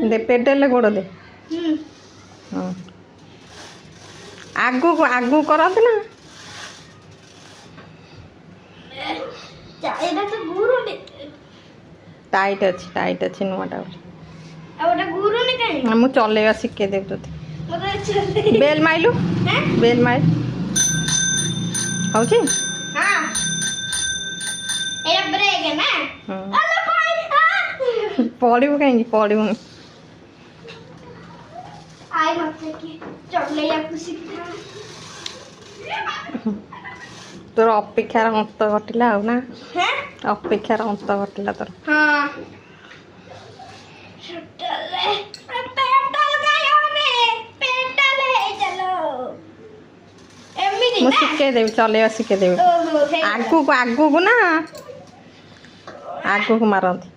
दे pedal गोड़ दे आगू आगू करते ना टाइट अच्छी नुआटा मु चलेगा शिखे देव तो बेल माइलु बेल माइल हूँ पड़ू कहीं पड़ू तोर अपेक्षार अंत घटिला ना अपेक्षार अंत घटिला तोर मु शिखेदेवी चलेगा शिखेदेवी आगू को ना आगू को मारती